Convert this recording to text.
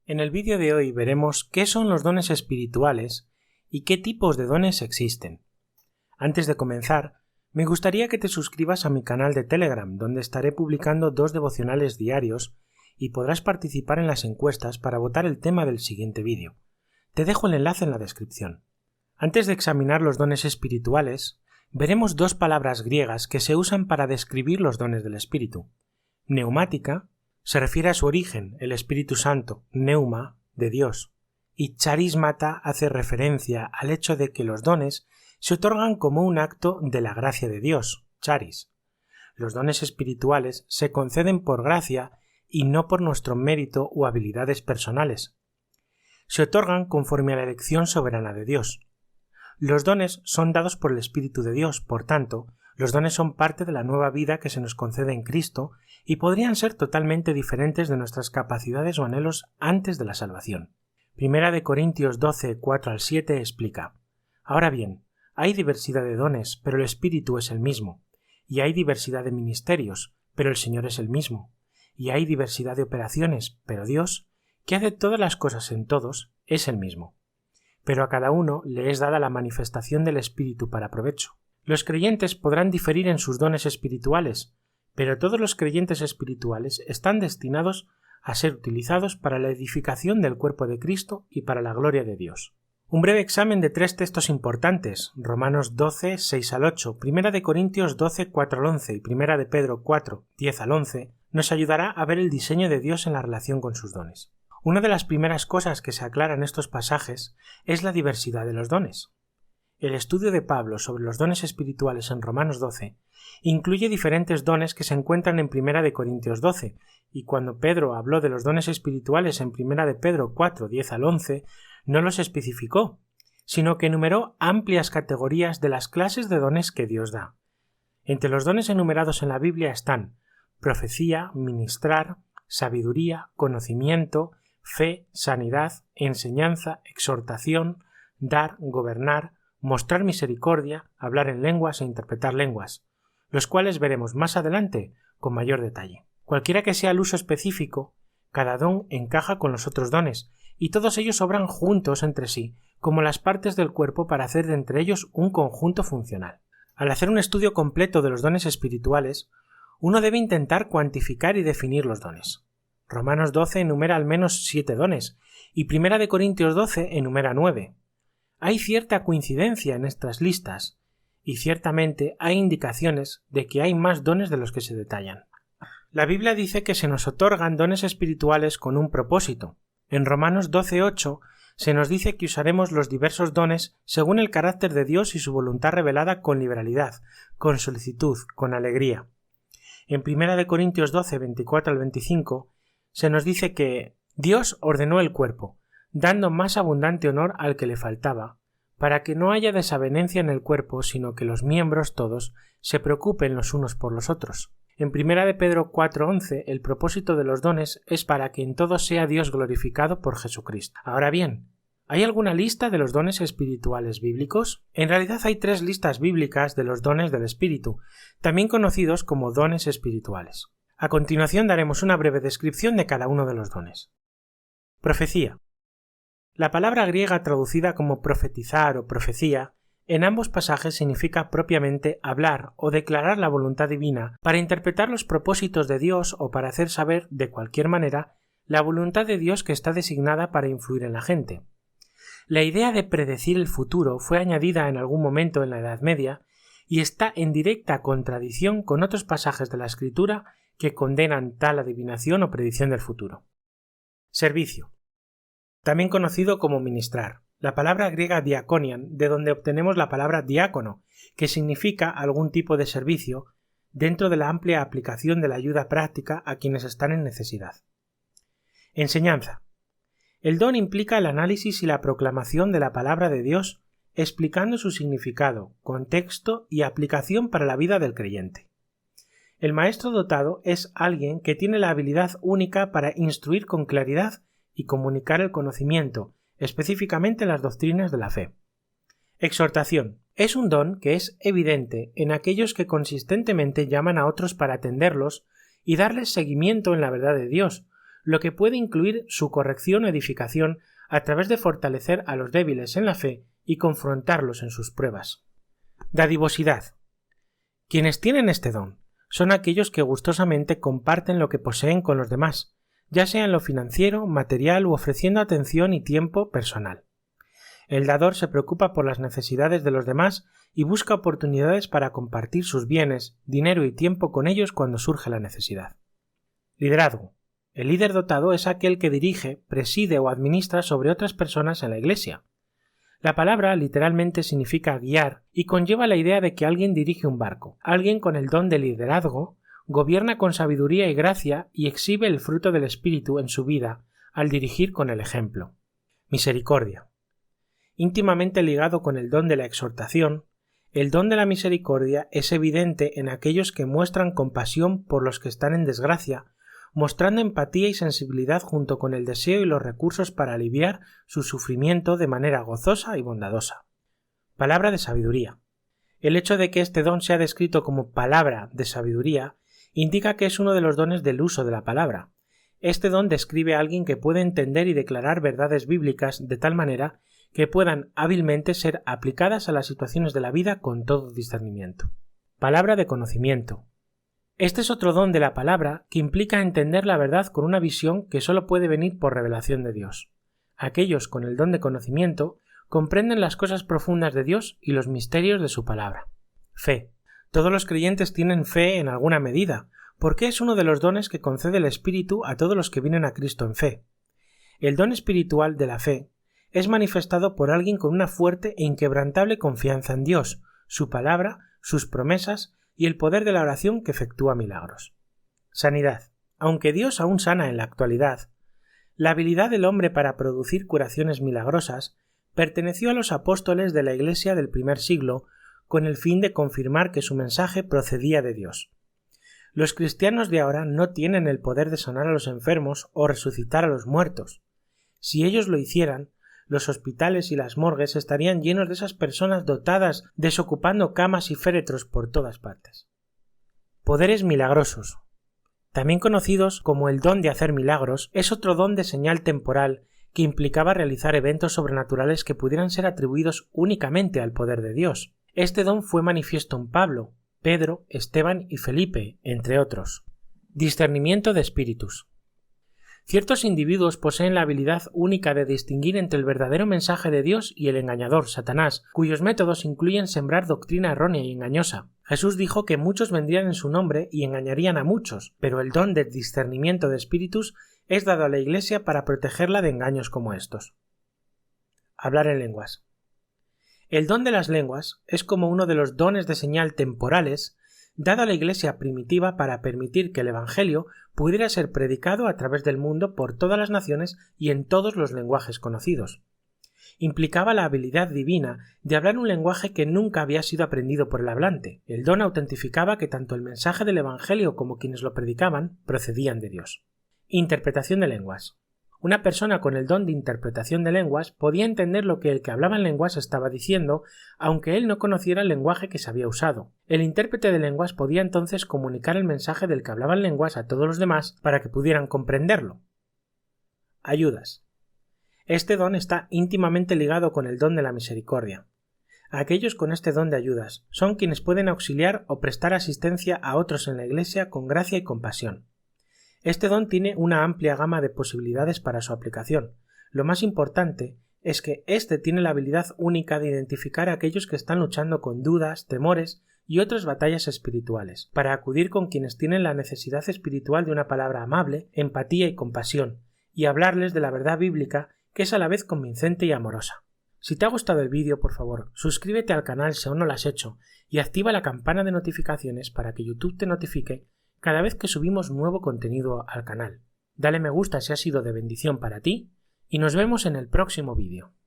En el vídeo de hoy veremos qué son los dones espirituales y qué tipos de dones existen. Antes de comenzar, me gustaría que te suscribas a mi canal de Telegram, donde estaré publicando 2 devocionales diarios y podrás participar en las encuestas para votar el tema del siguiente vídeo. Te dejo el enlace en la descripción. Antes de examinar los dones espirituales, veremos 2 palabras griegas que se usan para describir los dones del Espíritu. Neumática se refiere a su origen, el Espíritu Santo, neuma, de Dios, y charismata hace referencia al hecho de que los dones se otorgan como un acto de la gracia de Dios, charis. Los dones espirituales se conceden por gracia y no por nuestro mérito o habilidades personales. Se otorgan conforme a la elección soberana de Dios. Los dones son dados por el Espíritu de Dios, por tanto, los dones son parte de la nueva vida que se nos concede en Cristo y podrían ser totalmente diferentes de nuestras capacidades o anhelos antes de la salvación. Primera de Corintios 12, 4-7 explica: Ahora bien, hay diversidad de dones, pero el Espíritu es el mismo, y hay diversidad de ministerios, pero el Señor es el mismo, y hay diversidad de operaciones, pero Dios, que hace todas las cosas en todos, es el mismo. Pero a cada uno le es dada la manifestación del Espíritu para provecho. Los creyentes podrán diferir en sus dones espirituales, pero todos los creyentes espirituales están destinados a ser utilizados para la edificación del cuerpo de Cristo y para la gloria de Dios. Un breve examen de 3 textos importantes: Romanos 12, 6-8, Primera de Corintios 12, 4-11 y Primera de Pedro 4, 10-11, nos ayudará a ver el diseño de Dios en la relación con sus dones. Una de las primeras cosas que se aclara en estos pasajes es la diversidad de los dones. El estudio de Pablo sobre los dones espirituales en Romanos 12 incluye diferentes dones que se encuentran en Primera de Corintios 12, y cuando Pedro habló de los dones espirituales en Primera de Pedro 4, 10-11, no los especificó, sino que enumeró amplias categorías de las clases de dones que Dios da. Entre los dones enumerados en la Biblia están profecía, ministrar, sabiduría, conocimiento, fe, sanidad, enseñanza, exhortación, dar, gobernar, mostrar misericordia, hablar en lenguas e interpretar lenguas, los cuales veremos más adelante con mayor detalle. Cualquiera que sea el uso específico, cada don encaja con los otros dones, y todos ellos obran juntos entre sí, como las partes del cuerpo para hacer de entre ellos un conjunto funcional. Al hacer un estudio completo de los dones espirituales, uno debe intentar cuantificar y definir los dones. Romanos 12 enumera al menos 7 dones, y Primera de Corintios 12 enumera 9. Hay cierta coincidencia en estas listas, y ciertamente hay indicaciones de que hay más dones de los que se detallan. La Biblia dice que se nos otorgan dones espirituales con un propósito. En Romanos 12:8 se nos dice que usaremos los diversos dones según el carácter de Dios y su voluntad revelada con liberalidad, con solicitud, con alegría. En 1 Corintios 12, 24-25 se nos dice que Dios ordenó el cuerpo, dando más abundante honor al que le faltaba, para que no haya desavenencia en el cuerpo, sino que los miembros todos se preocupen los unos por los otros. En 1 de Pedro 4:11 el propósito de los dones es para que en todo sea Dios glorificado por Jesucristo. Ahora bien, ¿hay alguna lista de los dones espirituales bíblicos? En realidad hay 3 listas bíblicas de los dones del Espíritu, también conocidos como dones espirituales. A continuación daremos una breve descripción de cada uno de los dones. Profecía. La palabra griega traducida como profetizar o profecía en ambos pasajes significa propiamente hablar o declarar la voluntad divina para interpretar los propósitos de Dios o para hacer saber, de cualquier manera, la voluntad de Dios que está designada para influir en la gente. La idea de predecir el futuro fue añadida en algún momento en la Edad Media y está en directa contradicción con otros pasajes de la Escritura que condenan tal adivinación o predicción del futuro. Servicio. También conocido como ministrar. La palabra griega diakonian, de donde obtenemos la palabra diácono, que significa algún tipo de servicio, dentro de la amplia aplicación de la ayuda práctica a quienes están en necesidad. Enseñanza. El don implica el análisis y la proclamación de la palabra de Dios, explicando su significado, contexto y aplicación para la vida del creyente. El maestro dotado es alguien que tiene la habilidad única para instruir con claridad y comunicar el conocimiento, específicamente las doctrinas de la fe. Exhortación. Es un don que es evidente en aquellos que consistentemente llaman a otros para atenderlos y darles seguimiento en la verdad de Dios, lo que puede incluir su corrección o edificación a través de fortalecer a los débiles en la fe y confrontarlos en sus pruebas. Dadivosidad. Quienes tienen este don son aquellos que gustosamente comparten lo que poseen con los demás, ya sea en lo financiero, material u ofreciendo atención y tiempo personal. El dador se preocupa por las necesidades de los demás y busca oportunidades para compartir sus bienes, dinero y tiempo con ellos cuando surge la necesidad. Liderazgo. El líder dotado es aquel que dirige, preside o administra sobre otras personas en la Iglesia. La palabra literalmente significa guiar y conlleva la idea de que alguien dirige un barco. Alguien con el don de liderazgo gobierna con sabiduría y gracia y exhibe el fruto del Espíritu en su vida al dirigir con el ejemplo. Misericordia. Íntimamente ligado con el don de la exhortación, el don de la misericordia es evidente en aquellos que muestran compasión por los que están en desgracia, mostrando empatía y sensibilidad junto con el deseo y los recursos para aliviar su sufrimiento de manera gozosa y bondadosa. Palabra de sabiduría. El hecho de que este don sea descrito como palabra de sabiduría indica que es uno de los dones del uso de la palabra. Este don describe a alguien que puede entender y declarar verdades bíblicas de tal manera que puedan hábilmente ser aplicadas a las situaciones de la vida con todo discernimiento. Palabra de conocimiento. Este es otro don de la palabra que implica entender la verdad con una visión que solo puede venir por revelación de Dios. Aquellos con el don de conocimiento comprenden las cosas profundas de Dios y los misterios de su palabra. Fe. Todos los creyentes tienen fe en alguna medida, porque es uno de los dones que concede el Espíritu a todos los que vienen a Cristo en fe. El don espiritual de la fe es manifestado por alguien con una fuerte e inquebrantable confianza en Dios, su palabra, sus promesas y el poder de la oración que efectúa milagros. Sanidad. Aunque Dios aún sana en la actualidad, la habilidad del hombre para producir curaciones milagrosas perteneció a los apóstoles de la Iglesia del primer siglo con el fin de confirmar que su mensaje procedía de Dios. Los cristianos de ahora no tienen el poder de sanar a los enfermos o resucitar a los muertos. Si ellos lo hicieran, los hospitales y las morgues estarían llenos de esas personas dotadas desocupando camas y féretros por todas partes. Poderes milagrosos. También conocidos como el don de hacer milagros, es otro don de señal temporal que implicaba realizar eventos sobrenaturales que pudieran ser atribuidos únicamente al poder de Dios. Este don fue manifiesto en Pablo, Pedro, Esteban y Felipe, entre otros. Discernimiento de espíritus. Ciertos individuos poseen la habilidad única de distinguir entre el verdadero mensaje de Dios y el engañador, Satanás, cuyos métodos incluyen sembrar doctrina errónea y engañosa. Jesús dijo que muchos vendrían en su nombre y engañarían a muchos, pero el don del discernimiento de espíritus es dado a la Iglesia para protegerla de engaños como estos. Hablar en lenguas. El don de las lenguas es como uno de los dones de señal temporales dado a la Iglesia primitiva para permitir que el Evangelio pudiera ser predicado a través del mundo por todas las naciones y en todos los lenguajes conocidos. Implicaba la habilidad divina de hablar un lenguaje que nunca había sido aprendido por el hablante. El don autentificaba que tanto el mensaje del Evangelio como quienes lo predicaban procedían de Dios. Interpretación de lenguas. Una persona con el don de interpretación de lenguas podía entender lo que el que hablaba en lenguas estaba diciendo, aunque él no conociera el lenguaje que se había usado. El intérprete de lenguas podía entonces comunicar el mensaje del que hablaba en lenguas a todos los demás para que pudieran comprenderlo. Ayudas. Este don está íntimamente ligado con el don de la misericordia. Aquellos con este don de ayudas son quienes pueden auxiliar o prestar asistencia a otros en la Iglesia con gracia y compasión. Este don tiene una amplia gama de posibilidades para su aplicación. Lo más importante es que éste tiene la habilidad única de identificar a aquellos que están luchando con dudas, temores y otras batallas espirituales, para acudir con quienes tienen la necesidad espiritual de una palabra amable, empatía y compasión, y hablarles de la verdad bíblica que es a la vez convincente y amorosa. Si te ha gustado el vídeo, por favor, suscríbete al canal si aún no lo has hecho y activa la campana de notificaciones para que YouTube te notifique cada vez que subimos nuevo contenido al canal. Dale me gusta si ha sido de bendición para ti y nos vemos en el próximo vídeo.